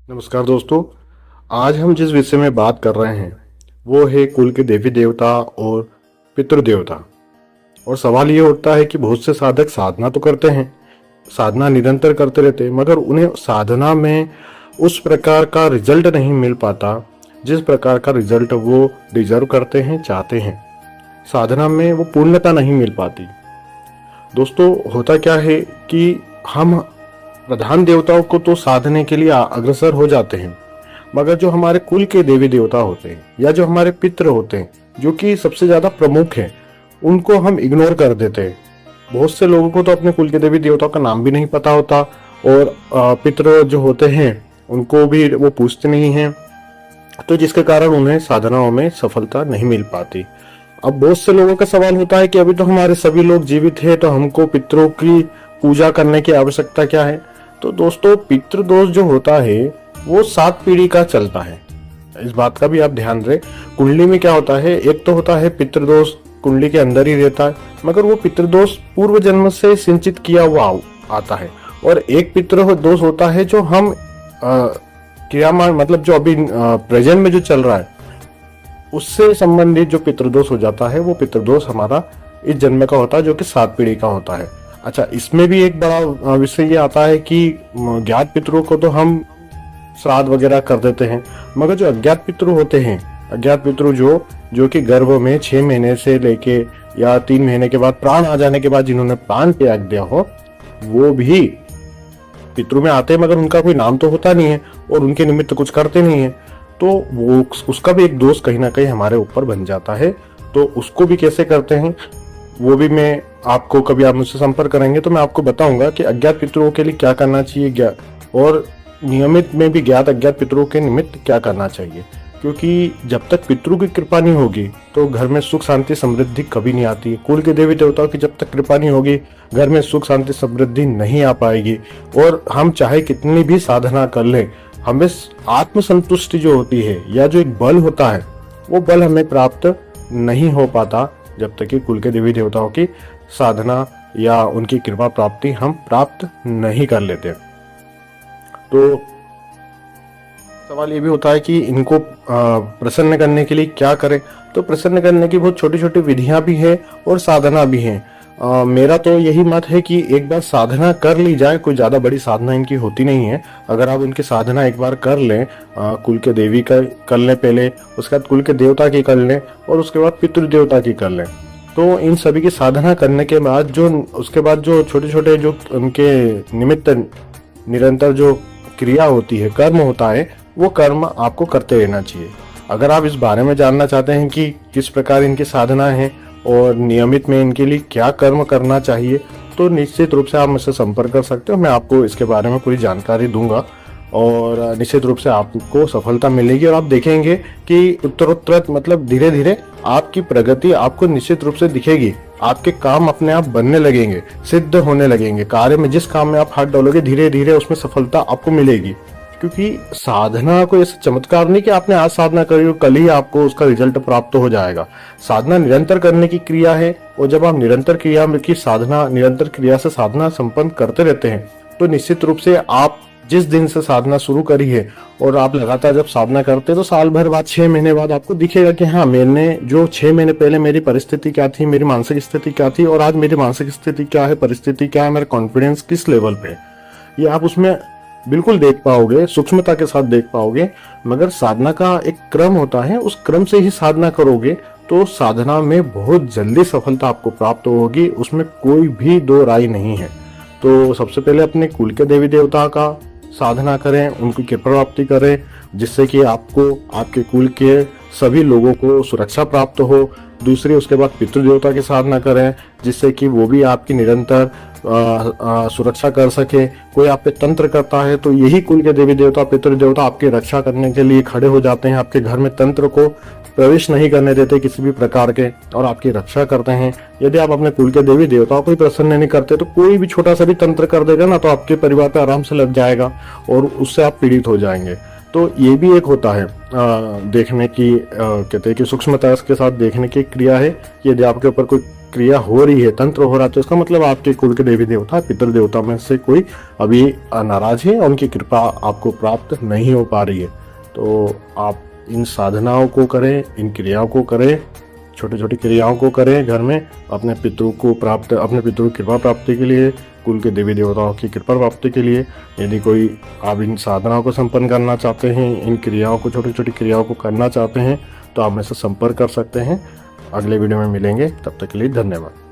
नमस्कार दोस्तों। आज हम जिस विषय में बात कर रहे हैं वो है कुल के देवी देवता और पितृ देवता। और सवाल ये उठता है कि बहुत से साधक साधना तो करते हैं, साधना निरंतर करते रहते हैं, मगर उन्हें साधना में उस प्रकार का रिजल्ट नहीं मिल पाता जिस प्रकार का रिजल्ट वो डिजर्व करते हैं, चाहते हैं। साधना में वो पूर्णता नहीं मिल पाती। दोस्तों, होता क्या है कि हम प्रधान देवताओं को तो साधने के लिए अग्रसर हो जाते हैं, मगर जो हमारे कुल के देवी देवता होते हैं या जो हमारे पितृ होते हैं, जो कि सबसे ज्यादा प्रमुख हैं, उनको हम इग्नोर कर देते हैं। बहुत से लोगों को तो अपने कुल के देवी देवताओं का नाम भी नहीं पता होता और पितृ जो होते हैं उनको भी वो पूछते नहीं हैं, तो जिसके कारण उन्हें साधनाओं में सफलता नहीं मिल पाती। अब बहुत से लोगों का सवाल होता है कि अभी तो हमारे सभी लोग जीवित हैं, तो हमको पितरों की पूजा करने की आवश्यकता क्या है। तो दोस्तों, पितृदोष जो होता है वो 7 पीढ़ी का चलता है। इस बात का भी आप ध्यान रहे। कुंडली में क्या होता है, एक तो होता है पितृदोष, कुंडली के अंदर ही रहता है, मगर वो पितृदोष पूर्व जन्म से सिंचित किया हुआ आता है। और एक पितृदोष होता है जो हम क्रियामान, मतलब जो अभी प्रेजेंट में जो चल रहा है उससे संबंधित जो पितृदोष हो जाता है, वो पितृदोष हमारा इस जन्म का होता है, जो कि 7 पीढ़ी का होता है। अच्छा, इसमें भी एक बड़ा विषय ये आता है कि ज्ञात पितरों को तो हम श्राद्ध वगैरह कर देते हैं, मगर जो अज्ञात पितृ होते हैं, अज्ञात पितृ जो कि गर्भ में 6 महीने से लेके या 3 महीने के बाद प्राण आ जाने के बाद जिन्होंने प्राण त्याग दिया हो, वो भी पितृ में आते हैं, मगर उनका कोई नाम तो होता नहीं है और उनके निमित्त कुछ करते नहीं है, तो वो उसका भी एक दोष कहीं ना कहीं हमारे ऊपर बन जाता है। तो उसको भी कैसे करते हैं वो भी मैं आपको, कभी आप मुझसे संपर्क करेंगे तो मैं आपको बताऊंगा कि अज्ञात पितरों के लिए क्या करना चाहिए और नियमित में भी ज्ञात अज्ञात पितरों के निमित्त क्या करना चाहिए। क्योंकि जब तक पितरों की कृपा नहीं होगी तो घर में सुख शांति समृद्धि कभी नहीं आती। कुल के देवी देवताओं की जब तक कृपा नहीं होगी, घर में सुख शांति समृद्धि नहीं आ पाएगी। और हम चाहे कितनी भी साधना कर लें, हमें आत्मसंतुष्टि जो होती है या जो एक बल होता है, वो बल हमें प्राप्त नहीं हो पाता जब तक कि कुल के देवी देवताओं की साधना या उनकी कृपा प्राप्ति हम प्राप्त नहीं कर लेते। तो सवाल ये भी होता है कि इनको प्रसन्न करने के लिए क्या करें। तो प्रसन्न करने की बहुत छोटी छोटी विधियां भी है और साधना भी है। मेरा तो यही मत है कि एक बार साधना कर ली जाए, कोई ज्यादा बड़ी साधना इनकी होती नहीं है। अगर आप इनकी साधना एक बार कर लें, कुल के देवी का कर लें पहले, उसके बाद कुल के देवता की कर लें और उसके बाद पितृ देवता की कर लें, तो इन सभी की साधना करने के बाद उसके बाद जो छोटे छोटे जो उनके निमित्त निरंतर जो क्रिया होती है, कर्म होता है, वो कर्म आपको करते रहना चाहिए। अगर आप इस बारे में जानना चाहते हैं कि किस प्रकार इनकी साधना है और नियमित में इनके लिए क्या कर्म करना चाहिए, तो निश्चित रूप से आप मुझसे संपर्क कर सकते हो। मैं आपको इसके बारे में पूरी जानकारी दूंगा और निश्चित रूप से आपको सफलता मिलेगी और आप देखेंगे कि उत्तरोत्तर, मतलब धीरे धीरे आपकी प्रगति आपको निश्चित रूप से दिखेगी। आपके काम अपने आप बनने लगेंगे, सिद्ध होने लगेंगे। कार्य में जिस काम में आप हाथ डालोगे, धीरे धीरे उसमें सफलता आपको मिलेगी। क्योंकि साधना कोई ऐसा चमत्कार नहीं कि आपने आज साधना करी और कल ही आपको उसका रिजल्ट प्राप्त हो जाएगा। साधना निरंतर करने की क्रिया है और जब आप निरंतर क्रिया से साधना संपन्न करते रहते हैं, तो निश्चित रूप से आप जिस दिन से साधना शुरू करी है और आप लगातार जब साधना करते हैं, तो साल भर बाद 6 महीने बाद आपको दिखेगा कि हाँ, मैंने जो 6 महीने पहले मेरी परिस्थिति क्या थी, मेरी मानसिक स्थिति क्या थी और आज मेरी मानसिक स्थिति क्या है, परिस्थिति क्या है, मेरा कॉन्फिडेंस किस लेवल पे है, ये आप उसमें बिल्कुल देख पाओगे, सूक्ष्मता के साथ देख पाओगे। मगर साधना का एक क्रम होता है, उस क्रम से ही साधना करोगे तो साधना में बहुत जल्दी सफलता आपको प्राप्त होगी, उसमें कोई भी दो राय नहीं है। तो सबसे पहले अपने कुल के देवी देवता का साधना करें, उनकी कृपा प्राप्ति करें, जिससे कि आपको आपके कुल के सभी लोगों को सुरक्षा प्राप्त हो। दूसरी, उसके बाद पितृ देवता की साधना करें, जिससे कि वो भी आपकी निरंतर सुरक्षा कर सके। कोई आप पे तंत्र करता है तो यही कुल के देवी देवता, पितृ देवता आपकी रक्षा करने के लिए खड़े हो जाते हैं, आपके घर में तंत्र को प्रवेश नहीं करने देते किसी भी प्रकार के, और आपकी रक्षा करते हैं। यदि आप अपने कुल के देवी देवताओं को प्रसन्न नहीं करते, तो कोई भी छोटा सा भी तंत्र कर देगा ना, तो आपके परिवार पे आराम से लग जाएगा और उससे आप पीड़ित हो जाएंगे। तो ये भी एक होता है देखने की, कहते हैं कि सूक्ष्मता के साथ देखने की क्रिया है। यदि आपके ऊपर कोई क्रिया हो रही है, तंत्र हो रहा है, तो इसका मतलब आपके कुल के देवी देवता, पितृ देवता में से कोई अभी नाराज है, उनकी कृपा आपको प्राप्त नहीं हो पा रही है। तो आप इन साधनाओं को करें, इन क्रियाओं को करें, छोटी छोटी क्रियाओं को करें घर में, अपने पितरों की कृपा प्राप्ति के लिए, कुल के देवी देवताओं की कृपा प्राप्ति के लिए। यदि कोई आप इन साधनाओं को संपन्न करना चाहते हैं, इन क्रियाओं को, छोटी छोटी क्रियाओं को करना चाहते हैं, तो आप मेरे से संपर्क कर सकते हैं। अगले वीडियो में मिलेंगे, तब तक के लिए धन्यवाद।